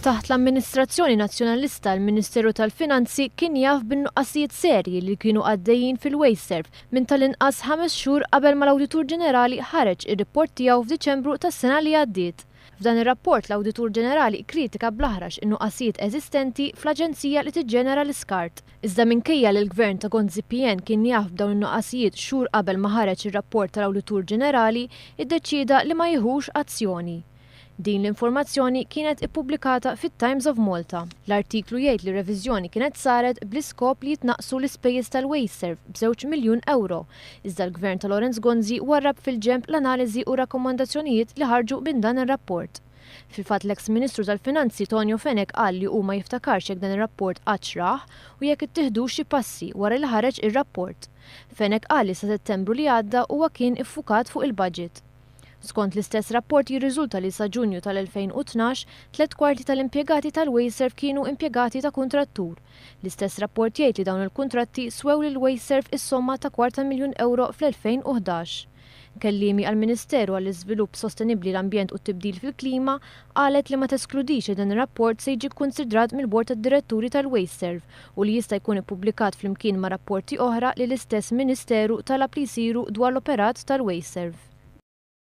Taħt l-Amministrazzjoni Nazzjonalista l-Ministeru tal-Finanzi kien jaf bin-nuqqasijiet serji li kienu għaddejjin fil-WasteServ minn tal-inqas 5 xhur qabel ma l-Awditur Ġenerali ħareġ ir-rapport tiegħu f'Diċembru tas-sena li għaddiet. F'dan ir-rapport l-Awditur Ġenerali kritika bl-aħrax in-nuqqasijiet eżistenti fl-Aġenzija li tiġġenera l-iskart. Iżda minkejja li l-Gvern ta' Gvern kien jaf b'dawn in-nuqqasijiet xhur qabel ma ħareġ ir-rapport tal-Awditur Ġenerali, iddeċieda li ma jieħux azzjoni. Din l-informazzjoni kienet ippubblikata fit-Times of Malta. L-artiklu jgħid li revizjoni kienet saret bl-iskop li jitnaqsu l-ispejjeż tal-WasteServ b'2 miljun euro. Iżda l-Gvern ta' Lorenz Gonzi warrab fil-genb l-analiżi u rakkomandazzjonijiet li ħarġu minn dan ir-rapport. Fil-fatt l-eks Ministru tal-Finanzi Tonio Fenech qal li huma jiftakarx jekk dan ir-rapport qatt raħ u jekk ittieħdux xi passi wara li ħareġ ir-rapport. Fenech qal li sa Settembru li għadda huwa kien iffukat fuq il-budget. Skont l-istess rapport jirriżulta li sa Ġunju tal-2012 3/4 tal-impjegati tal-WasteServ kienu impjegati ta' kuntrattur. L-istess rapport jgħid li dawn il-kuntratti swew lil WasteServ is-somma ta' €250,000 fl-2011. Kelliemi għall-Ministeru għall-Iżvilupp Sostenibbli l-Ambjent u t-Tibdil fil-Klima qalet li ma teskludix li dan ir-rapport se jiġi kkunsidrat mill-Bord tad-Diretturi tal-WasteServ u li jista' jkun ippubblikat flimkien ma' rapporti oħra li l-istess Ministeru talab li jsiru dwar l-operat tal-WasteServ.